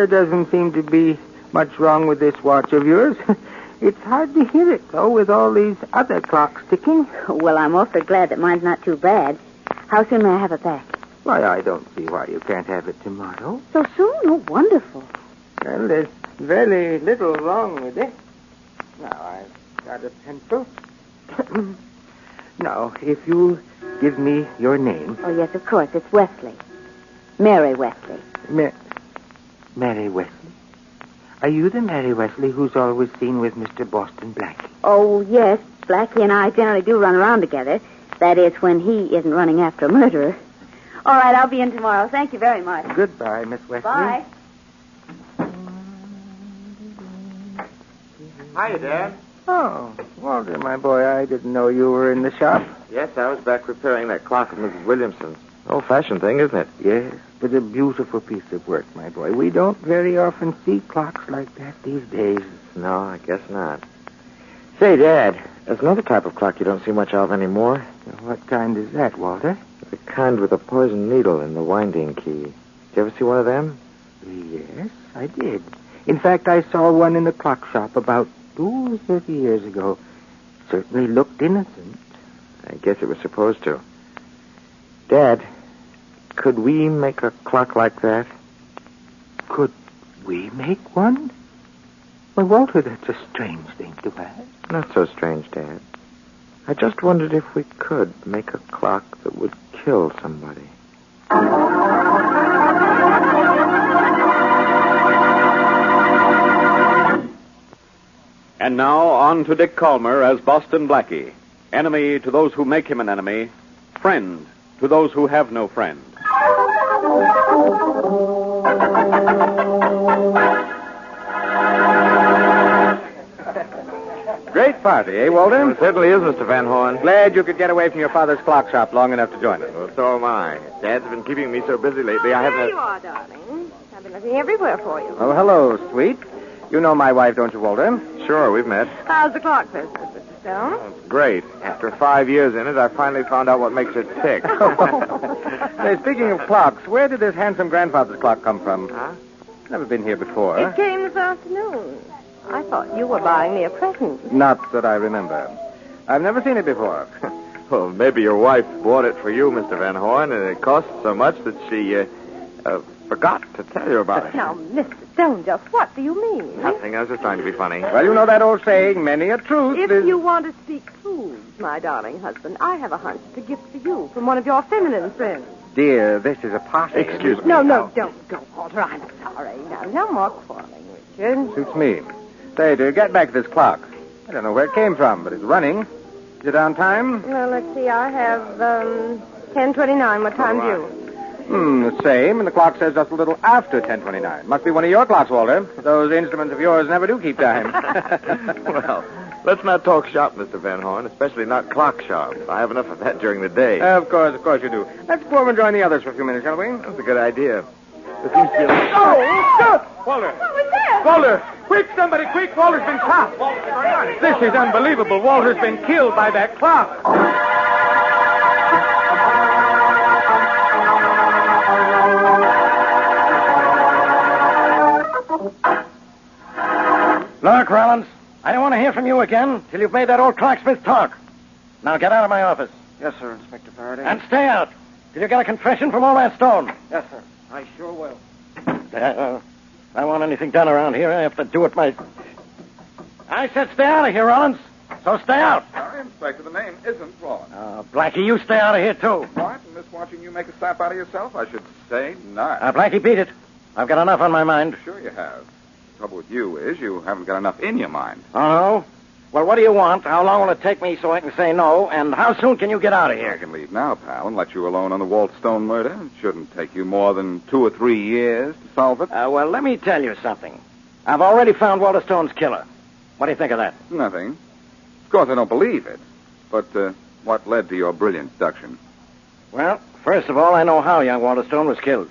There doesn't seem to be much wrong with this watch of yours. It's hard to hear it, though, with all these other clocks ticking. Well, I'm awfully glad that mine's not too bad. How soon may I have it back? Why, I don't see why you can't have it tomorrow. So soon? Oh, wonderful. Well, there's very little wrong with it. Now, I've got a pencil. Now, if you give me your name. Oh, yes, of course. It's Wesley. Mary Wesley. Mary Wesley? Are you the Mary Wesley who's always seen with Mr. Boston Blackie? Oh, yes. Blackie and I generally do run around together. That is, when he isn't running after a murderer. All right, I'll be in tomorrow. Thank you very much. Goodbye, Miss Wesley. Bye. Hiya, Dad. Oh, Walter, my boy, I didn't know you were in the shop. Yes, I was back repairing that clock of Mrs. Williamson's. Old-fashioned thing, isn't it? Yes, but a beautiful piece of work, my boy. We don't very often see clocks like that these days. No, I guess not. Say, Dad, there's another type of clock you don't see much of anymore. What kind is that, Walter? The kind with a poison needle in the winding key. Did you ever see one of them? Yes, I did. In fact, I saw one in the clock shop about 30 years ago. Certainly looked innocent. I guess it was supposed to. Dad, could we make a clock like that? Could we make one? Well, Walter, that's a strange thing to ask. Not so strange, Dad. I just wondered if we could make a clock that would kill somebody. And now on to Dick Calmer as Boston Blackie. Enemy to those who make him an enemy. Friend to those who have no friend. Great party, eh, Walter? It certainly is, Mr. Van Horn. Glad you could get away from your father's clock shop long enough to join us. Well, so am I. Dad's been keeping me so busy lately, I haven't... There you are, darling. I've been looking everywhere for you. Oh, hello, sweet. You know my wife, don't you, Walter? Sure, we've met. How's the clock business, Mr. Stone? Oh, it's great. After 5 years in it, I finally found out what makes it tick. Say, speaking of clocks, where did this handsome grandfather's clock come from? Huh? Never been here before. It came this afternoon. I thought you were buying me a present. Not that I remember. I've never seen it before. Well, maybe your wife bought it for you, Mr. Van Horn, and it cost so much that she forgot to tell you about it. Now, Mr. Stone, just what do you mean? Nothing. I was just trying to be funny. Well, you know that old saying, many a truth If is... you want to speak truths, my darling husband, I have a hunch to gift for you from one of your feminine friends. Dear, this is a party. Excuse me. No, don't go, Walter. I'm sorry. Now, no more quarreling, Richard. Suits me. Say, to get back this clock, I don't know where it came from, but it's running. Is it on time? Well, let's see. I have 10:29. What time do you? The same, and the clock says just a little after 10:29. Must be one of your clocks, Walter. Those instruments of yours never do keep time. Well, let's not talk shop, Mr. Van Horn, especially not clock shop. I have enough of that during the day. Of course you do. Let's go over and join the others for a few minutes, shall we? That's a good idea. There seems to be a... Oh, stop! Walter! What was that? Walter! Quick, somebody, quick! Walter's been shot! This is unbelievable. Walter's been killed by that clock. Look, Rollins, I don't want to hear from you again till you've made that old clocksmith talk. Now get out of my office. Yes, sir, Inspector Faraday. And stay out till you get a confession from all that stone. Yes, sir. I sure will. I want anything done around here, I have to do it I said stay out of here, Rollins. So stay out. Sorry, Inspector, the name isn't Ron. Blackie, you stay out of here, too. What? And miss watching you make a sap out of yourself? I should say not. Blackie, beat it. I've got enough on my mind. Sure you have. The trouble with you is you haven't got enough in your mind. Oh, no? Well, what do you want? How long will it take me so I can say no? And how soon can you get out of I here? can leave now, pal, and let you alone on the Walt Stone murder. It shouldn't take you more than 2 or 3 years to solve it. Well, let me tell you something. I've already found Walter Stone's killer. What do you think of that? Nothing. Of course, I don't believe it. But what led to your brilliant deduction? Well, first of all, I know how young Walter Stone was killed.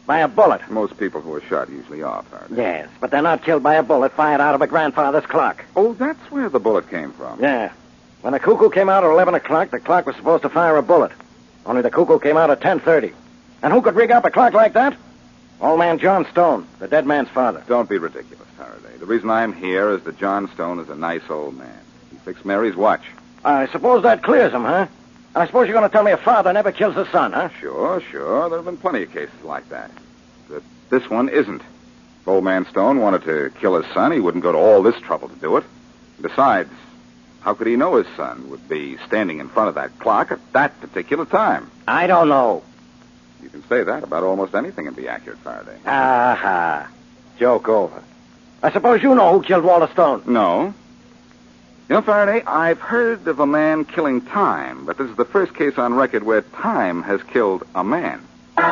By a bullet. Most people who are shot usually are, Faraday. Yes, but they're not killed by a bullet fired out of a grandfather's clock. Oh, that's where the bullet came from. Yeah. When the Cuckoo came out at 11 o'clock, the clock was supposed to fire a bullet. Only the Cuckoo came out at 10:30. And who could rig up a clock like that? Old man John Stone, the dead man's father. Don't be ridiculous, Faraday. The reason I'm here is that John Stone is a nice old man. He fixed Mary's watch. I suppose that clears him, huh? I suppose you're going to tell me a father never kills his son, huh? Sure. There have been plenty of cases like that. But this one isn't. If old man Stone wanted to kill his son, he wouldn't go to all this trouble to do it. Besides, how could he know his son would be standing in front of that clock at that particular time? I don't know. You can say that about almost anything and be accurate, Faraday. Aha. Joke over. I suppose you know who killed Walter Stone. No. You know, Faraday, I've heard of a man killing time, but this is the first case on record where time has killed a man. What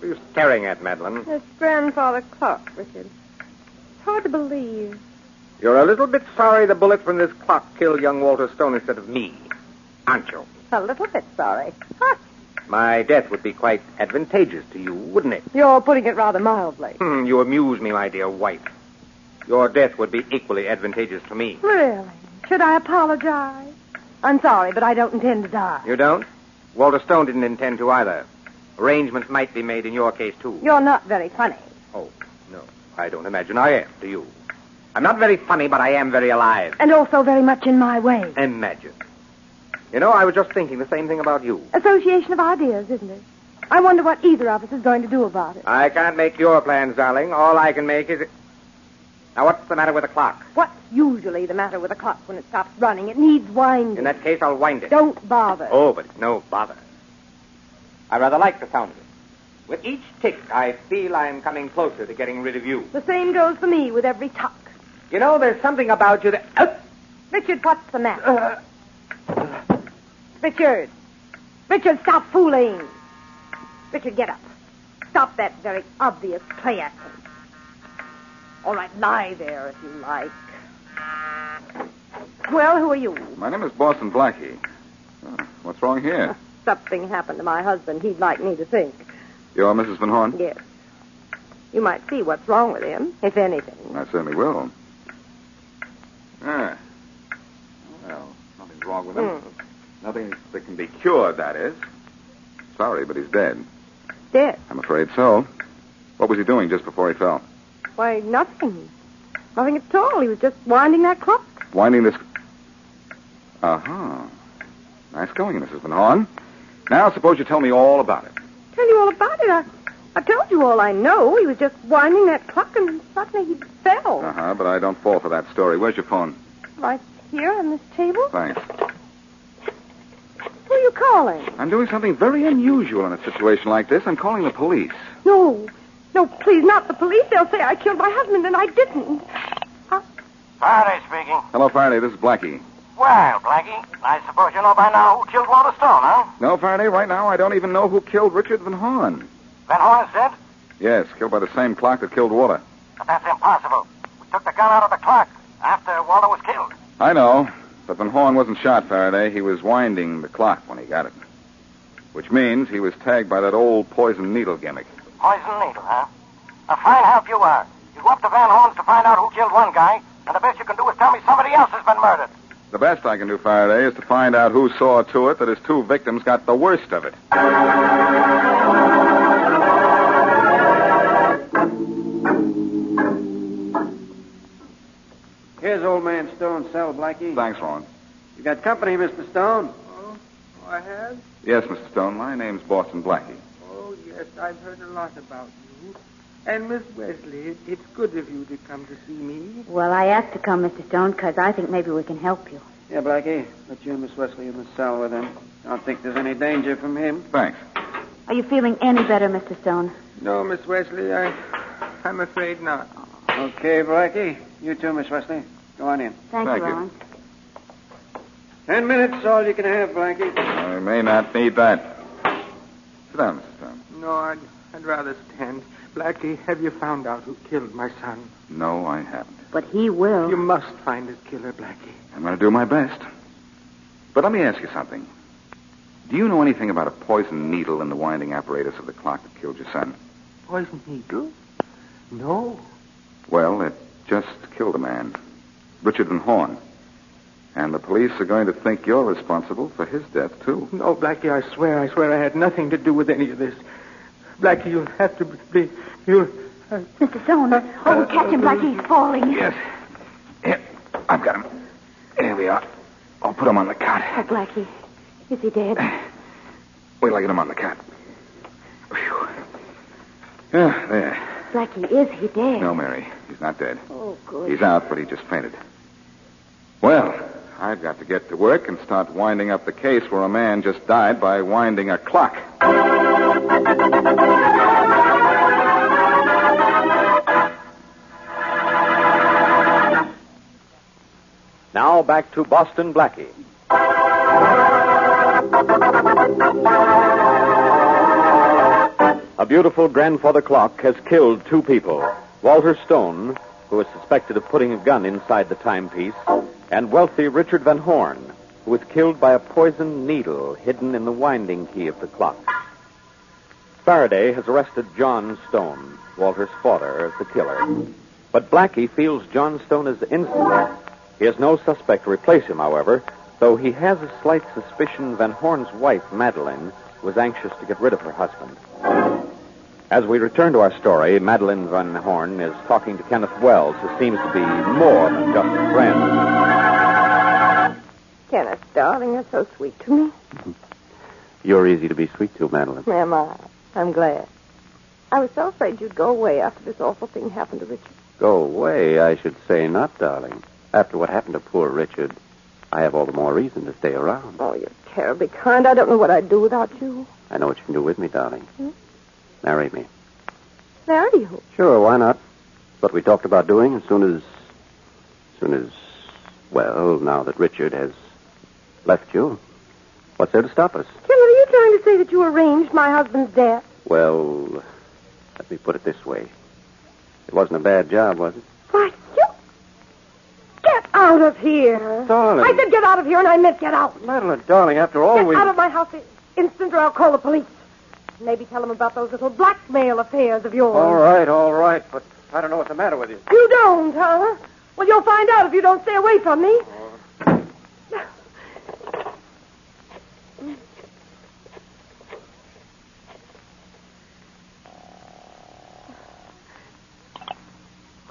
are you staring at, Madeline? It's grandfather clock, Richard. It's hard to believe. You're a little bit sorry the bullet from this clock killed young Walter Stone instead of me, aren't you? A little bit sorry. My death would be quite advantageous to you, wouldn't it? You're putting it rather mildly. You amuse me, my dear wife. Your death would be equally advantageous to me. Really? Should I apologize? I'm sorry, but I don't intend to die. You don't? Walter Stone didn't intend to either. Arrangements might be made in your case, too. You're not very funny. Oh, no. I don't imagine I am, do you? I'm not very funny, but I am very alive. And also very much in my way. Imagine. You know, I was just thinking the same thing about you. Association of ideas, isn't it? I wonder what either of us is going to do about it. I can't make your plans, darling. All I can make is... Now, what's the matter with the clock? What's usually the matter with a clock when it stops running? It needs winding. In that case, I'll wind it. Don't bother. Oh, but it's no bother. I rather like the sound of it. With each tick, I feel I'm coming closer to getting rid of you. The same goes for me with every tuck. You know, there's something about you that... Richard, what's the matter? Richard! Richard, stop fooling! Richard, get up. Stop that very obvious play acting. All right, lie there if you like. Well, who are you? My name is Boston Blackie. What's wrong here? Something happened to my husband he'd like me to think. You're Mrs. Van Horn? Yes. You might see what's wrong with him, if anything. I certainly will. Well, nothing's wrong with him. Nothing that can be cured, that is. Sorry, but he's dead. Dead? I'm afraid so. What was he doing just before he fell? Why, nothing. Nothing at all. He was just winding that clock. Winding this... Uh-huh. Nice going, Mrs. Van Horn. Now, suppose you tell me all about it. Tell you all about it? I told you all I know. He was just winding that clock and suddenly he fell. Uh-huh, but I don't fall for that story. Where's your phone? Right here on this table. Thanks. Who are you calling? I'm doing something very unusual in a situation like this. I'm calling the police. No, please, not the police. They'll say I killed my husband and I didn't. Faraday speaking. Hello, Faraday. This is Blackie. Well, Blackie, I suppose you know by now who killed Walter Stone, huh? No, Faraday, right now I don't even know who killed Richard Van Horn. Van Horn's dead? Yes, killed by the same clock that killed Walter. But that's impossible. We took the gun out of the clock after Walter was killed. I know, but Van Horn wasn't shot, Faraday. He was winding the clock when he got it. Which means he was tagged by that old poison needle gimmick. Poison needle, huh? A fine help you are. You go up to Van Horn's to find out who killed one guy, and the best you can do is tell me somebody else has been murdered. The best I can do, Faraday, is to find out who saw to it that his two victims got the worst of it. Here's old man Stone's cell, Blackie. Thanks, Ron. You got company, Mr. Stone? Oh, I have? Yes, Mr. Stone. My name's Boston Blackie. Oh, yes, I've heard a lot about you. And, Miss Wesley, it's good of you to come to see me. Well, I asked to come, Mr. Stone, because I think maybe we can help you. Yeah, Blackie. Put you and Miss Wesley in the cell with him. I don't think there's any danger from him. Thanks. Are you feeling any better, Mr. Stone? No, Miss Wesley, I'm afraid not. Okay, Blackie. You too, Miss Wesley. Go on in. Thank you, Ron. 10 minutes, all you can have, Blackie. I may not need that. Sit down, Mr. Stone. No, I'd rather stand. Blackie, have you found out who killed my son? No, I haven't. But he will. You must find his killer, Blackie. I'm going to do my best. But let me ask you something. Do you know anything about a poison needle in the winding apparatus of the clock that killed your son? Poison needle? No. Well, it just killed a man. Richard Van Horn. And the police are going to think you're responsible for his death, too. No, Blackie, I swear I had nothing to do with any of this. Blackie, you'll have to be... Mr. Stone. Catch him, Blackie. He's falling. Yes. Here, I've got him. Here we are. I'll put him on the cot. Oh, Blackie. Is he dead? Wait till I get him on the cot. Whew. Yeah, there. Blackie, is he dead? No, Mary. He's not dead. Oh, good. He's out, but he just fainted. Well, I've got to get to work and start winding up the case where a man just died by winding a clock. Now back to Boston Blackie. A beautiful grandfather clock has killed 2 people. Walter Stone, who is suspected of putting a gun inside the timepiece, and wealthy Richard Van Horn, who was killed by a poisoned needle hidden in the winding key of the clock. Faraday has arrested John Stone, Walter's father, as the killer. But Blackie feels John Stone is innocent. He has no suspect to replace him, however, though he has a slight suspicion Van Horn's wife, Madeline, was anxious to get rid of her husband. As we return to our story, Madeline Van Horn is talking to Kenneth Wells, who seems to be more than just a friend. Kenneth, darling, you're so sweet to me. You're easy to be sweet to, Madeline. Am I? I'm glad. I was so afraid you'd go away after this awful thing happened to Richard. Go away, I should say not, darling. After what happened to poor Richard, I have all the more reason to stay around. Oh, you're terribly kind. I don't know what I'd do without you. I know what you can do with me, darling. Marry me. Marry you? Sure, why not? It's what we talked about doing as soon as, well, now that Richard has left you. What's there to stop us? Kenneth, are you trying to say that you arranged my husband's death? Well, let me put it this way. It wasn't a bad job, was it? Why, you... Get out of here. Darling. I said get out of here, and I meant get out. Madeline, darling, after all Get out of my house instant, or I'll call the police. Maybe tell them about those little blackmail affairs of yours. All right, but I don't know what's the matter with you. You don't, huh? Well, you'll find out if you don't stay away from me.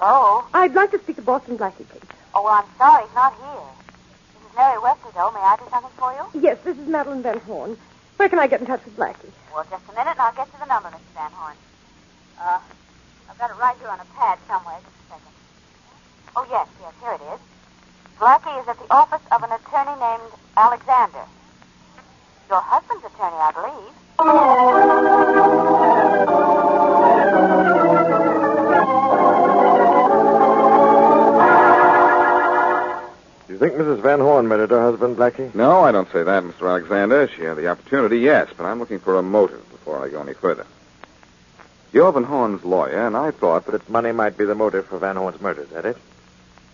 Oh? I'd like to speak to Boston Blackie, please. Oh, well, I'm sorry. He's not here. This is Mary Wesley, though. May I do something for you? Yes, this is Madeline Van Horn. Where can I get in touch with Blackie? Well, just a minute, and I'll get you the number, Mr. Van Horn. I've got it right here on a pad somewhere. Just a second. Oh, yes, here it is. Blackie is at the office of an attorney named Alexander. Your husband's attorney, I believe. Do you think Mrs. Van Horn murdered her husband, Blackie? No, I don't say that, Mr. Alexander. She had the opportunity, yes, but I'm looking for a motive before I go any further. You're Van Horn's lawyer, and I thought that Money might be the motive for Van Horn's murder, is that it?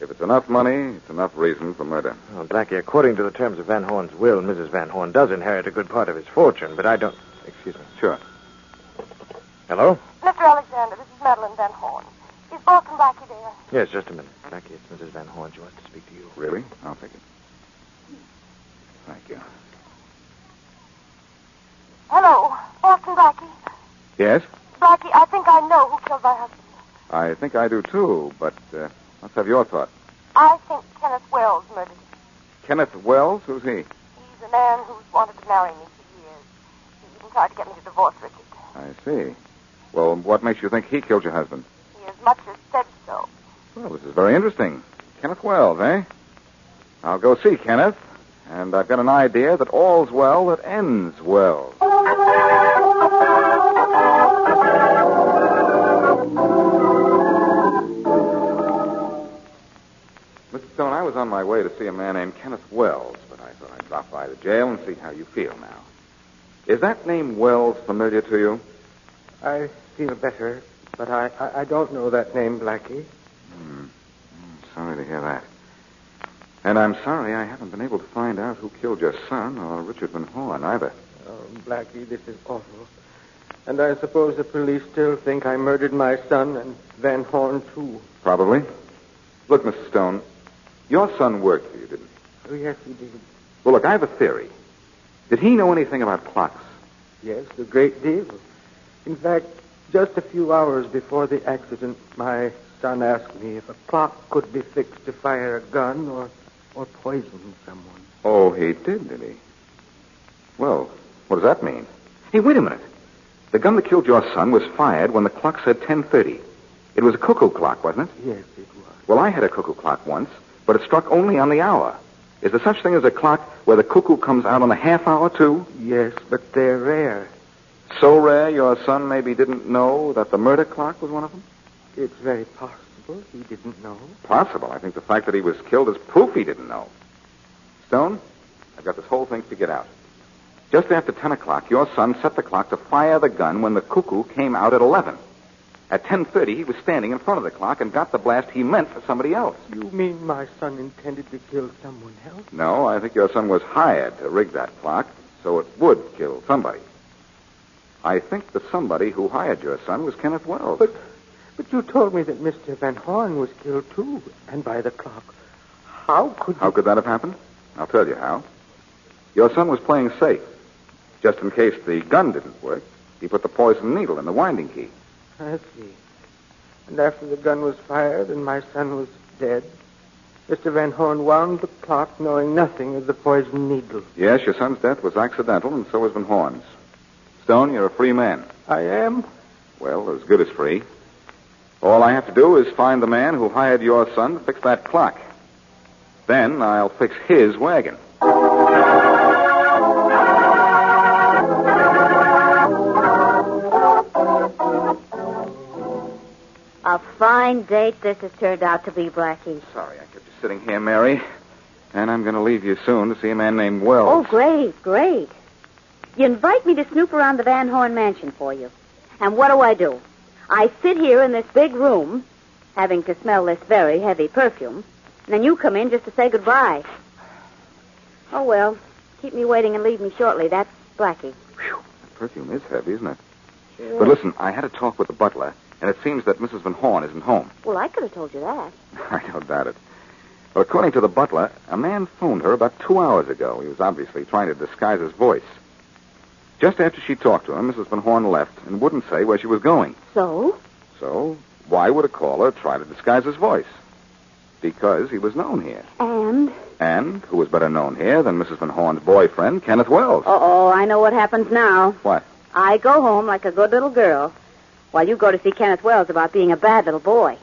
if it's enough money, it's enough reason for murder. Well, Blackie, according to the terms of Van Horn's will, Mrs. Van Horn does inherit a good part of his fortune, but I don't... Excuse me. Sure. Hello? Mr. Alexander, this is Madeline Van Horn. Is Boston Blackie there? Yes, just a minute. Blackie, it's Mrs. Van Horn. She wants to speak to you. Really? I'll take it. Thank you. Hello, Boston Blackie. Yes? Blackie, I think I know who killed my husband. I think I do, too, but let's have your thought. I think Kenneth Wells murdered him. Kenneth Wells? Who's he? He's a man who's wanted to marry me for years. He even tried to get me to divorce Richard. I see. Well, what makes you think he killed your husband? He as much as said so. Well, this is very interesting. Kenneth Wells, eh? I'll go see Kenneth, and I've got an idea that all's well that ends well. Mr. Stone, I was on my way to see a man named Kenneth Wells, but I thought I'd drop by the jail and see how you feel now. Is that name Wells familiar to you? I feel better, but I don't know that name, Blackie. Sorry to hear that. And I'm sorry I haven't been able to find out who killed your son or Richard Van Horn either. Oh, Blackie, this is awful. And I suppose the police still think I murdered my son and Van Horn, too. Probably. Look, Mr. Stone, Your son worked for you, didn't he? Oh, yes, he did. Well, look, I have a theory. Did he know anything about clocks? Yes, a great deal. In fact, just a few hours before the accident, my son asked me if a clock could be fixed to fire a gun or poison someone. Oh, he did he? Well, what does that mean? Hey, wait a minute. The gun that killed your son was fired when the clock said 10:30. It was a cuckoo clock, wasn't it? Yes, it was. Well, I had a cuckoo clock once, but it struck only on the hour. Is there such thing as a clock where the cuckoo comes out on the half hour, too? Yes, but they're rare. So rare your son maybe didn't know that the murder clock was one of them? It's very possible he didn't know. Possible. I think the fact that he was killed is proof he didn't know. Stone, I've got this whole thing figured out. Just after 10 o'clock, your son set the clock to fire the gun when the cuckoo came out at 11. At 10:30, he was standing in front of the clock and got the blast he meant for somebody else. You mean my son intended to kill someone else? No, I think your son was hired to rig that clock so it would kill somebody. I think the somebody who hired your son was Kenneth Wells. But you told me that Mr. Van Horn was killed, too, and by the clock. How could that have happened? I'll tell you how. Your son was playing safe. Just in case the gun didn't work, he put the poison needle in the winding key. I see. And after the gun was fired and my son was dead, Mr. Van Horn wound the clock knowing nothing of the poison needle. Yes, your son's death was accidental, and so was Van Horn's. Stone, you're a free man. I am? Well, as good as free. All I have to do is find the man who hired your son to fix that clock. Then I'll fix his wagon. A fine date this has turned out to be, Blackie. Sorry, I kept you sitting here, Mary. And I'm going to leave you soon to see a man named Wells. Oh, great. You invite me to snoop around the Van Horn mansion for you. And what do? I sit here in this big room, having to smell this very heavy perfume, and then you come in just to say goodbye. Oh, well, keep me waiting and leave me shortly. That's Blackie. Whew, that perfume is heavy, isn't it? Sure. But listen, I had a talk with the butler, and it seems that Mrs. Van Horn isn't home. Well, I could have told you that. I don't doubt it. Well, according to the butler, a man phoned her about 2 hours ago. He was obviously trying to disguise his voice. Just after she talked to him, Mrs. Van Horn left and wouldn't say where she was going. So? So, why would a caller try to disguise his voice? Because he was known here. And? And who was better known here than Mrs. Van Horn's boyfriend, Kenneth Wells? Uh-oh, I know what happens now. What? I go home like a good little girl, while you go to see Kenneth Wells about being a bad little boy.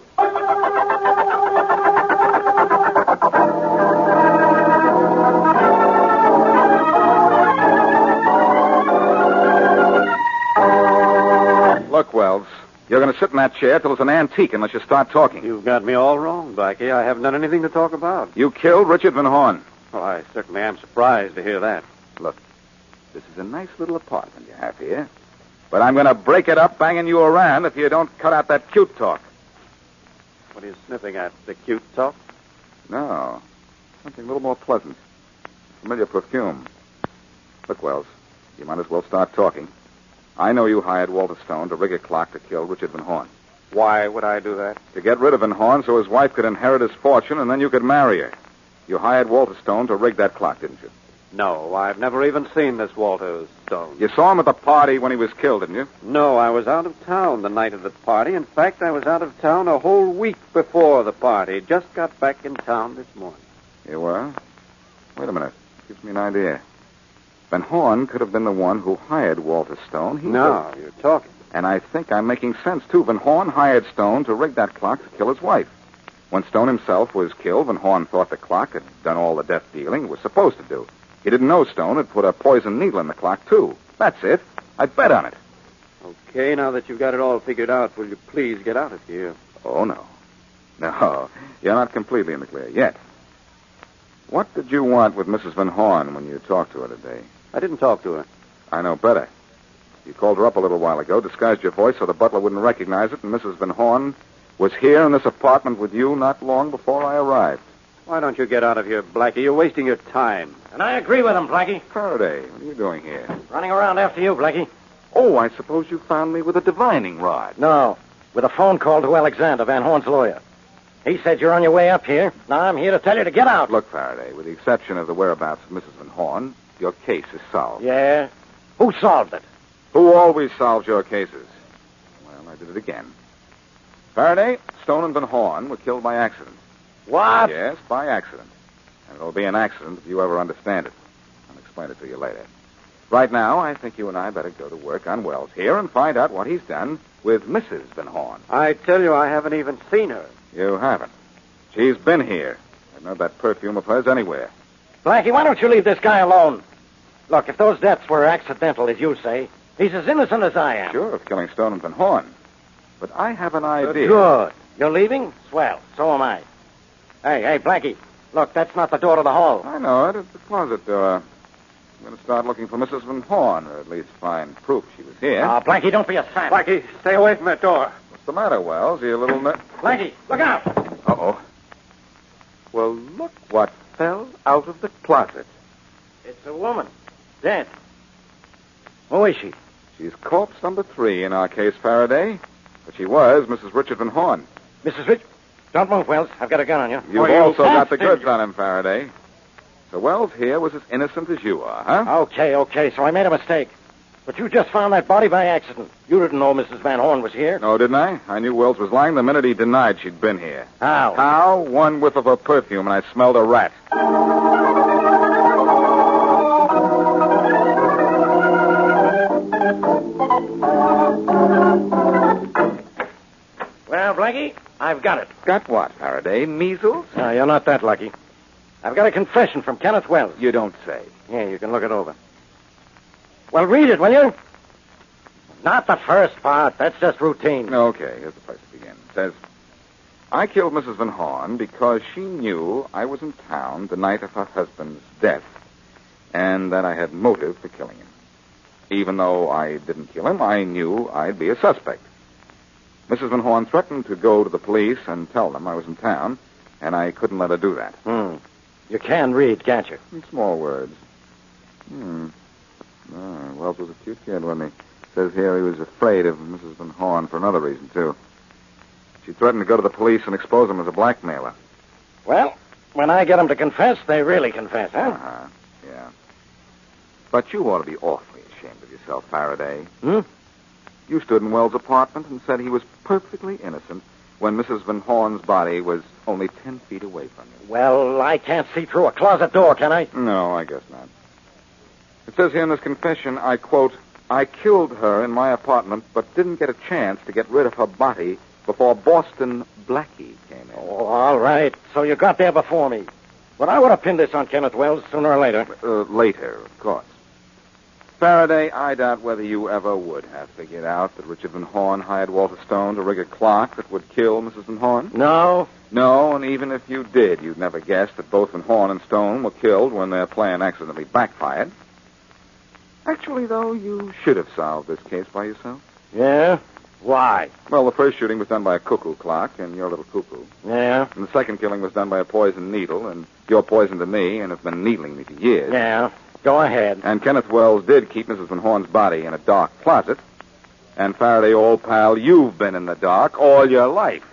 Look, Wells, you're going to sit in that chair till it's an antique unless you start talking. You've got me all wrong, Blackie. I haven't done anything to talk about. You killed Richard Van Horn. Well, I certainly am surprised to hear that. Look, this is a nice little apartment you have here. But I'm going to break it up banging you around if you don't cut out that cute talk. What are you sniffing at? The cute talk? No, something a little more pleasant. Familiar perfume. Look, Wells, you might as well start talking. I know you hired Walter Stone to rig a clock to kill Richard Van Horn. Why would I do that? To get rid of Van Horn so his wife could inherit his fortune and then you could marry her. You hired Walter Stone to rig that clock, didn't you? No, I've never even seen this Walter Stone. You saw him at the party when he was killed, didn't you? No, I was out of town the night of the party. In fact, I was out of town a whole week before the party. Just got back in town this morning. You were? Wait a minute. Gives me an idea. Van Horn could have been the one who hired Walter Stone. No, you're talking. And I think I'm making sense, too. Van Horn hired Stone to rig that clock to kill his wife. When Stone himself was killed, Van Horn thought the clock had done all the death dealing it was supposed to do. He didn't know Stone had put a poison needle in the clock, too. That's it. I bet on it. Okay, now that you've got it all figured out, will you please get out of here? Oh, no. No, you're not completely in the clear yet. What did you want with Mrs. Van Horn when you talked to her today? I didn't talk to her. I know better. You called her up a little while ago, disguised your voice so the butler wouldn't recognize it, and Mrs. Van Horn was here in this apartment with you not long before I arrived. Why don't you get out of here, Blackie? You're wasting your time. And I agree with him, Blackie. Faraday, what are you doing here? Running around after you, Blackie. Oh, I suppose you found me with a divining rod. No, with a phone call to Alexander, Van Horn's lawyer. He said you're on your way up here. Now I'm here to tell you to get out. Look, Faraday, with the exception of the whereabouts of Mrs. Van Horn, your case is solved. Yeah? Who solved it? Who always solves your cases? Well, I did it again. Faraday, Stone, and Van Horn were killed by accident. What? Yes, by accident. And it'll be an accident if you ever understand it. I'll explain it to you later. Right now, I think you and I better go to work on Wells here and find out what he's done with Mrs. Van Horn. I tell you, I haven't even seen her. You haven't. She's been here. I've known that perfume of hers anywhere. Blackie, why don't you leave this guy alone? Look, if those deaths were accidental, as you say, he's as innocent as I am. Sure, of killing Stone and Van Horn. But I have an idea. Good. You're leaving? Swell. So am I. Hey, Blackie. Look, that's not the door to the hall. I know it. It's the closet door. I'm going to start looking for Mrs. Van Horn, or at least find proof she was here. Ah, Blackie, don't be a sap. Blackie, stay away from that door. What's the matter, Wells? Are you a little... Blackie, look out! Uh-oh. Well, look what fell out of the closet. It's a woman. Dead. Who is she? She's corpse number 3 in our case, Faraday. But she was Mrs. Richard Van Horn. Mrs. Rich? Don't move, Wells. I've got a gun on you. You've also got the goods on him, Faraday. So Wells here was as innocent as you are, huh? Okay. So I made a mistake. But you just found that body by accident. You didn't know Mrs. Van Horn was here. No, didn't I? I knew Wells was lying the minute he denied she'd been here. How? How? One whiff of her perfume, and I smelled a rat. Well, Blackie, I've got it. Got what, Faraday? Measles? No, you're not that lucky. I've got a confession from Kenneth Wells. You don't say. Yeah, you can look it over. Well, read it, will you? Not the first part. That's just routine. Okay, here's the place to begin. It says, I killed Mrs. Van Horn because she knew I was in town the night of her husband's death, and that I had motive for killing him. Even though I didn't kill him, I knew I'd be a suspect. Mrs. Van Horn threatened to go to the police and tell them I was in town, and I couldn't let her do that. You can read, can't you? In small words. Wells was a cute kid, wasn't he? Says here he was afraid of Mrs. Van Horn for another reason, too. She threatened to go to the police and expose him as a blackmailer. Well, when I get them to confess, they really confess, huh? Uh-huh, yeah. But you ought to be awfully ashamed of yourself, Faraday. You stood in Wells' apartment and said he was perfectly innocent when Mrs. Van Horn's body was only 10 feet away from you. Well, I can't see through a closet door, can I? No, I guess not. It says here in this confession, I quote, I killed her in my apartment, but didn't get a chance to get rid of her body before Boston Blackie came in. Oh, all right. So you got there before me. But I would have pinned this on Kenneth Wells sooner or later. Later, of course. Faraday, I doubt whether you ever would have figured out that Richard Van Horn hired Walter Stone to rig a clock that would kill Mrs. Van Horn. No. No, and even if you did, you'd never guess that both Van Horn and Stone were killed when their plan accidentally backfired. Actually, though, you should have solved this case by yourself. Yeah? Why? Well, the first shooting was done by a cuckoo clock, and your little cuckoo. Yeah? And the second killing was done by a poisoned needle, and you're poison to me, and have been needling me for years. Yeah. Go ahead. And Kenneth Wells did keep Mrs. Van Horn's body in a dark closet. And Faraday, old pal, you've been in the dark all your life.